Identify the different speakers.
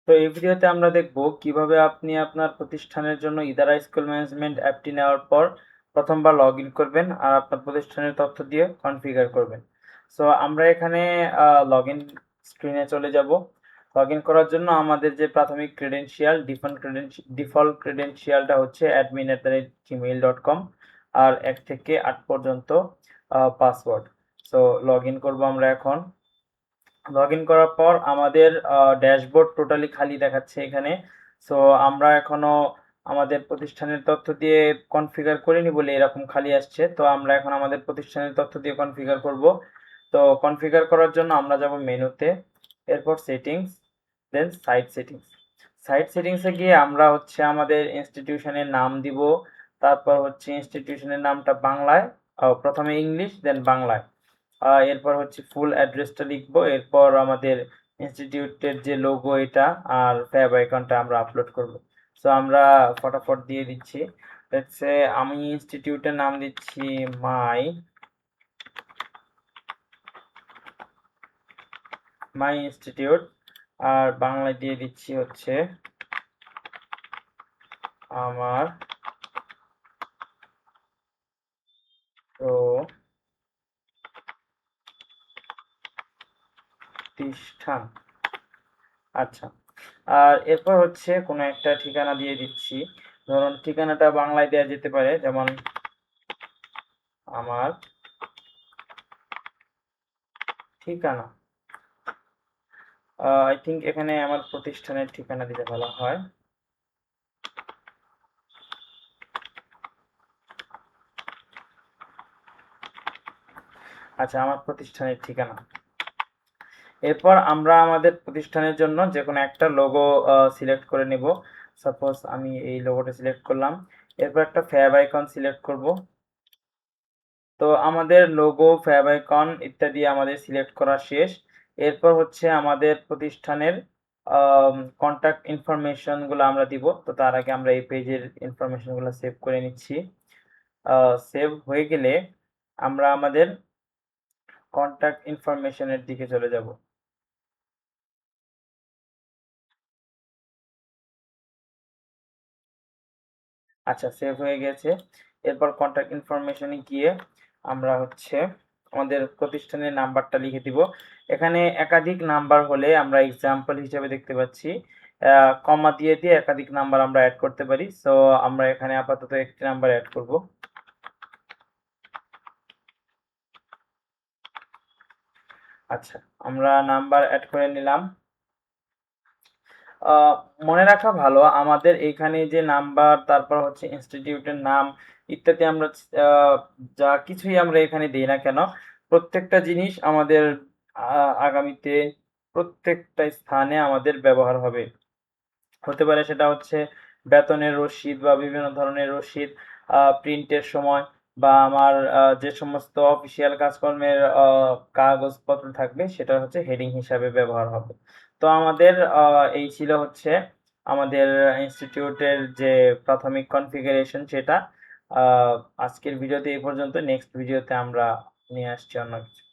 Speaker 1: তো এই ভিডিওতে আমরা দেখব কিভাবে আপনি আপনার প্রতিষ্ঠানের জন্য ইদারা স্কুল ম্যানেজমেন্ট অ্যাপটি নেওয়ার পর প্রথমবার লগ ইন করবেন আর আপনার প্রতিষ্ঠানের তথ্য দিয়ে কনফিগার করবেন। সো আমরা এখানে লগ ইন স্ক্রিনে চলে যাব। লগ ইন করার জন্য আমাদের যে প্রাথমিক ক্রেডেনশিয়াল ডিফল্ট ক্রেডেনশিয়ালটা হচ্ছে admin@gmail.com আর 1 থেকে 8 পর্যন্ত পাসওয়ার্ড। সো লগ ইন করবো আমরা এখন। লগ ইন করার পর আমাদের ড্যাশবোর্ড টোটালি খালি দেখাচ্ছে এখানে। সো আমরা এখনো আমাদের প্রতিষ্ঠানের তথ্য দিয়ে কনফিগার করিনি বলে এরকম খালি আসছে। তো আমরা এখন আমাদের প্রতিষ্ঠানের তথ্য দিয়ে কনফিগার করব। তো কনফিগার করার জন্য আমরা যাব মেনুতে, এরপর সেটিংস, দেন সাইট সেটিংস। সাইট সেটিংসে গিয়ে আমরা হচ্ছে আমাদের ইনস্টিটিউশনের নাম দিব। তারপর হচ্ছে ইনস্টিটিউশনের নামটা বাংলায়, প্রথমে ইংলিশ দেন বাংলায়। এরপর হচ্ছে ফুল অ্যাড্রেসটা লিখবো। এরপর আমাদের ইনস্টিটিউটের যে লোগো এটা আর ফ্যাব আইকনটা আমরা আপলোড করব। সো আমরা ফটাফট দিয়ে দিচ্ছি। লেটস সে আমি ইনস্টিটিউটের নাম দিচ্ছি মাই ইনস্টিটিউট, আর বাংলায় দিয়ে দিচ্ছি হচ্ছে আমার প্রতিষ্ঠান। আচ্ছা, আর এরপর হচ্ছে কোনো একটা ঠিকানা দিয়ে দিচ্ছি। ধরুন ঠিকানাটা বাংলায় দেওয়া যেতে পারে, যেমন আমার ঠিকানা। আই থিঙ্ক এখানে আমার প্রতিষ্ঠানের ঠিকানা দিলে ভালো হয়। আচ্ছা, আমার প্রতিষ্ঠানের ঠিকানা। এরপর আমরা আমাদের প্রতিষ্ঠানের জন্য যে কোনো একটা লোগো সিলেক্ট করে নেব। সাপোজ আমি এই লোগোটা সিলেক্ট করলাম। এরপর একটা ফ্যাব আইকন সিলেক্ট করব। তো আমাদের লোগো, ফ্যাব আইকন ইত্যাদি আমাদের সিলেক্ট করা শেষ। এরপর হচ্ছে আমাদের প্রতিষ্ঠানের কন্ট্যাক্ট ইনফরমেশনগুলো আমরা দিব। তো তার আগে আমরা এই পেজের ইনফরমেশনগুলো সেভ করে নিচ্ছি। সেভ হয়ে গেলে আমরা আমাদের কন্ট্যাক্ট ইনফরমেশনের দিকে চলে যাব। আচ্ছা, সেভ হয়ে গেছে। এরপর কন্ট্যাক্ট ইনফরমেশনে গিয়ে আমরা হচ্ছে আমাদের প্রতিষ্ঠানের নাম্বারটা লিখে দিব। এখানে একাধিক নাম্বার হলে আমরা এক্সাম্পল হিসেবে দেখতে পাচ্ছি কমা দিয়ে দিয়ে একাধিক নাম্বার আমরা অ্যাড করতে পারি। সো আমরা এখানে আপাতত একটি নাম্বার অ্যাড করব। আচ্ছা, আমরা নাম্বার অ্যাড করে নিলাম। মনে রাখা ভালো, আমাদের এইখানে যে নাম্বার, তারপর হচ্ছে ইনস্টিটিউটের নাম ইত্যাদি আমরা যা কিছুই আমরা এখানে দিই না কেন, প্রত্যেকটা জিনিস আমাদের আগামীতে প্রত্যেকটা স্থানে আমাদের ব্যবহার হবে। হতে পারে সেটা হচ্ছে বেতনের রসিদ বা বিভিন্ন ধরনের রসিদ, প্রিন্টের সময়, বা আমার যে সমস্ত অফিসিয়াল কাজকর্মের কাগজপত্র থাকবে সেটা হচ্ছে হেডিং হিসাবে ব্যবহার হবে। তো আমাদের এই ছিল হচ্ছে আমাদের ইনস্টিটিউটের যে প্রাথমিক কনফিগারেশন সেটা। আজকের ভিডিওতে এই পর্যন্ত। নেক্সট ভিডিওতে আমরা নিয়ে আসছি অন্য কিছু।